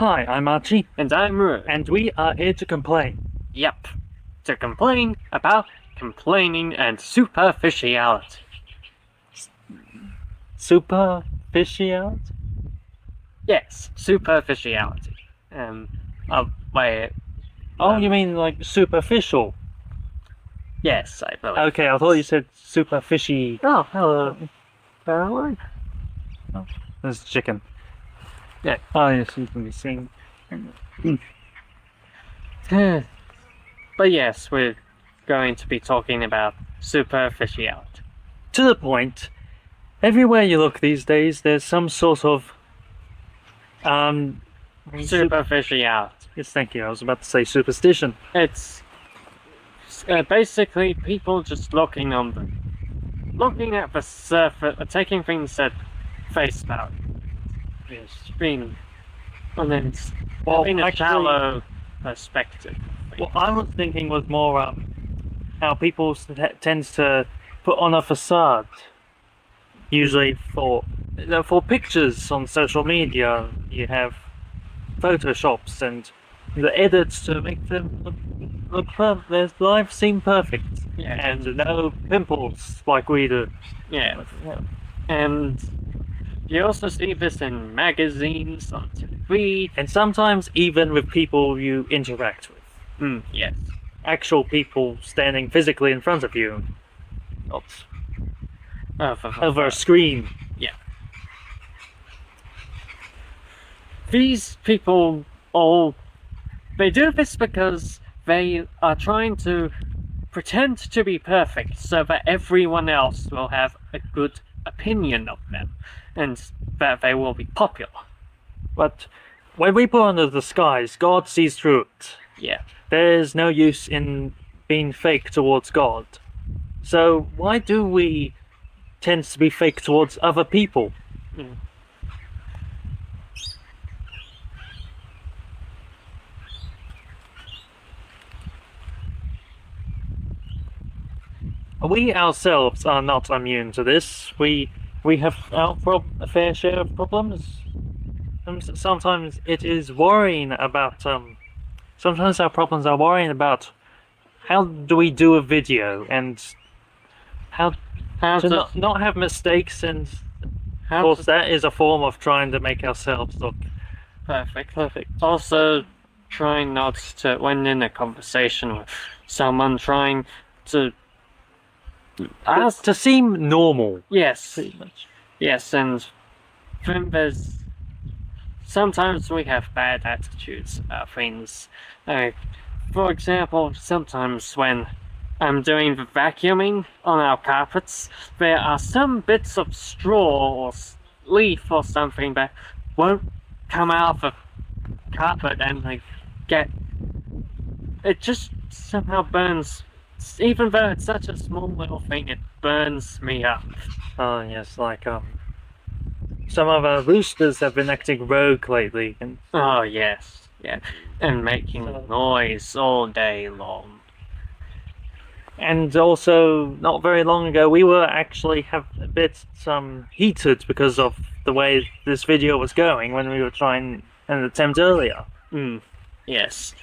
Hi, I'm Archie, And I'm Roo. and we are here to complain. Yep. To complain about complaining and superficiality. Superficiality? Yes, superficiality. Wait. Oh, you mean like superficial? Yes, I believe. Okay, I thought you said superfishy. Oh, hello, Caroline. Oh, there's chicken. Yeah. Oh, yes, you can be seen. But yes, we're going to be talking about superficiality. To the point, everywhere you look these days, there's some sort of Superficiality. Yes, thank you. I was about to say superstition. It's basically people just looking at the surface, taking things at face value. It's been, and then it's having a shallow perspective. What I was thinking was more how people tend to put on a facade, usually for pictures on social media. You have photoshops and the edits to make them look perfect. Their lives seem perfect, and no pimples like we do. Yeah, and you also see this in magazines, on TV, and sometimes even with people you interact with. Yes, actual people standing physically in front of you, not over a screen. Yeah. These people they do this because they are trying to pretend to be perfect so that everyone else will have a good opinion of them and that they will be popular. But when we put on the disguise, God sees through it. Yeah. There's no use in being fake towards God. So why do we tend to be fake towards other people? We ourselves are not immune to this. We have our fair share of problems. Sometimes it is worrying about sometimes our problems are worrying about how do we do a video and how to not have mistakes, and of course that is a form of trying to make ourselves look perfect. Also, trying not to, when in a conversation with someone, trying to seem normal. Yes, pretty much. Yes, and then sometimes we have bad attitudes about things. For example, sometimes when I'm doing the vacuuming on our carpets, there are some bits of straw or leaf or something that won't come out of the carpet, and it just somehow burns. Even though it's such a small little thing, it burns me up. Oh yes, like some of our roosters have been acting rogue lately, and oh yes, yeah, and making noise all day long. And also, not very long ago, we were actually a bit heated because of the way this video was going when we were trying an attempt earlier. Yes.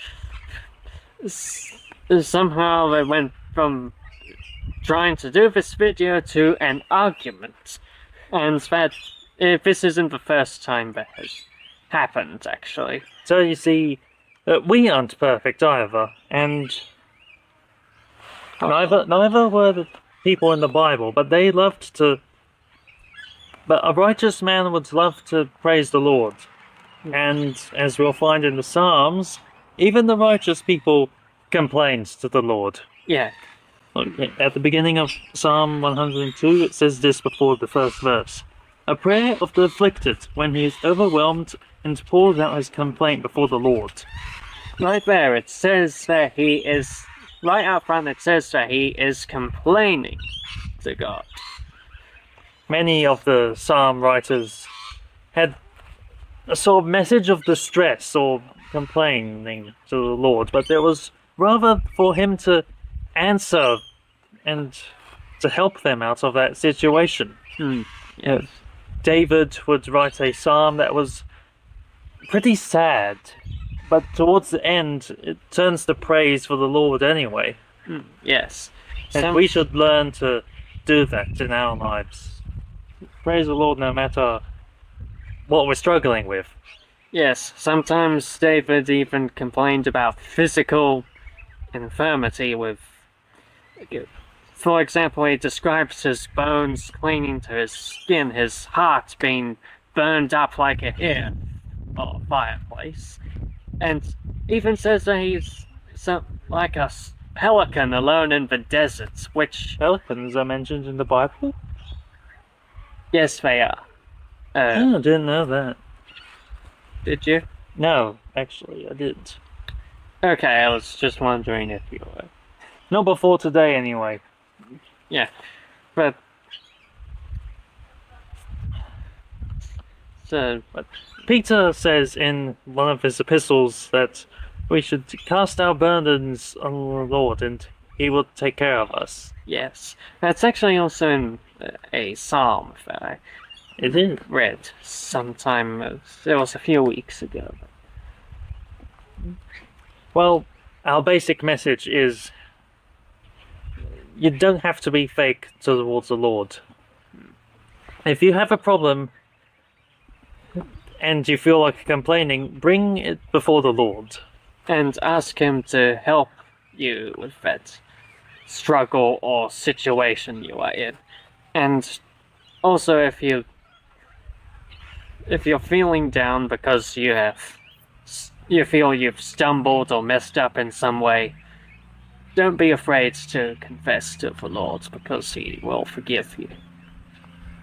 Somehow they went from trying to do this video to an argument, and that this isn't the first time that has happened, actually. So you see, we aren't perfect either, and neither were the people in the Bible, but they loved to. But a righteous man would love to praise the Lord, and as we'll find in the Psalms, even the righteous people complains to the Lord. Yeah. At the beginning of Psalm 102, it says this before the first verse. A prayer of the afflicted when he is overwhelmed and pours out his complaint before the Lord. Right there, it says that he is, right out front, it says that he is complaining to God. Many of the psalm writers had a sort of message of distress or complaining to the Lord, but there was rather for him to answer and to help them out of that situation. Yes. David would write a psalm that was pretty sad. But towards the end, it turns to praise for the Lord anyway. Yes. And we should learn to do that in our lives. Praise the Lord no matter what we're struggling with. Yes, sometimes David even complained about physical infirmity with... For example, he describes his bones clinging to his skin, his heart being burned up like a hearth or fireplace, and even says that he's like a pelican alone in the desert, which... Pelicans are mentioned in the Bible? Yes, they are. Oh, I didn't know that. Did you? No, actually, I didn't. Okay, I was just wondering if you were. Not before today, anyway. Yeah, but... So... But Peter says in one of his epistles that we should cast our burdens on the Lord and He will take care of us. Yes, that's actually also in a psalm that I read sometime. It was a few weeks ago. Well, our basic message is you don't have to be fake towards the Lord. If you have a problem and you feel like complaining, bring it before the Lord. And ask Him to help you with that struggle or situation you are in. And also, if you're feeling down because you feel you've stumbled or messed up in some way, don't be afraid to confess to the Lord, because He will forgive you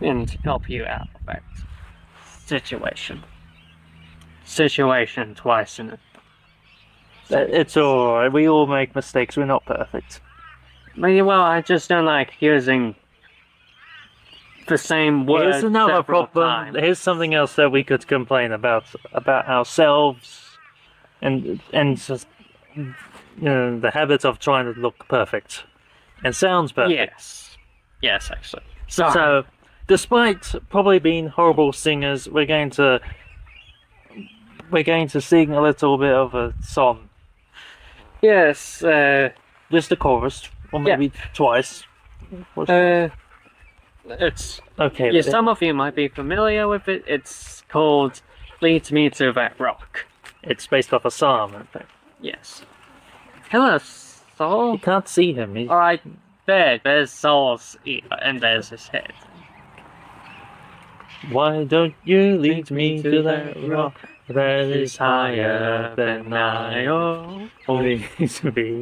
and help you out of that situation. Situation twice in it. It's alright, we all make mistakes, we're not perfect. Well, I just don't like using the same word. Here's another problem. Times. Here's something else that we could complain about ourselves, and just the habit of trying to look perfect and sounds perfect. Yes, actually. So, despite probably being horrible singers, we're going to sing a little bit of a song. Yes. Just the chorus, or maybe twice. It's okay. Yeah, some of you might be familiar with it. It's called "Lead Me to That Rock." It's based off a psalm, in fact. Yes. Hello, Saul. You can't see him. All right, there's Saul's ear, and there's his head. Why don't you lead me to that rock that is higher than I? Oh, lead me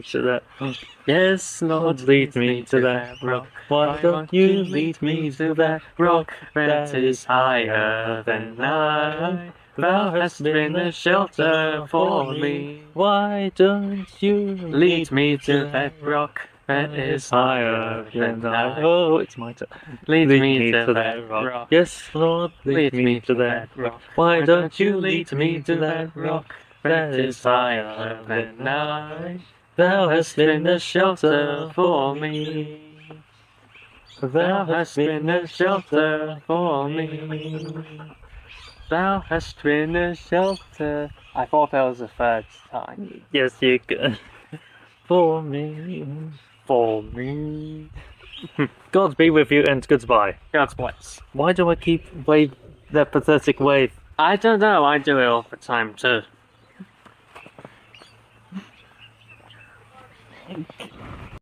to that rock. Yes, Lord, lead me to that rock. Why don't you lead me to that rock that is higher than I? Thou hast been a shelter for me. Why don't you lead me to that rock that is higher than I? Oh, it's my turn. Lead me to that rock. Yes, Lord, lead me to that rock. Why don't you lead me to that rock that is higher than I? Thou hast been a shelter for me. Thou hast been a shelter for me. Thou hast been a shelter. I thought that was the third time. Yes, you can. For me. For me. God be with you and goodbye. God's bless. Why do I keep wave that pathetic wave? I don't know, I do it all the time too.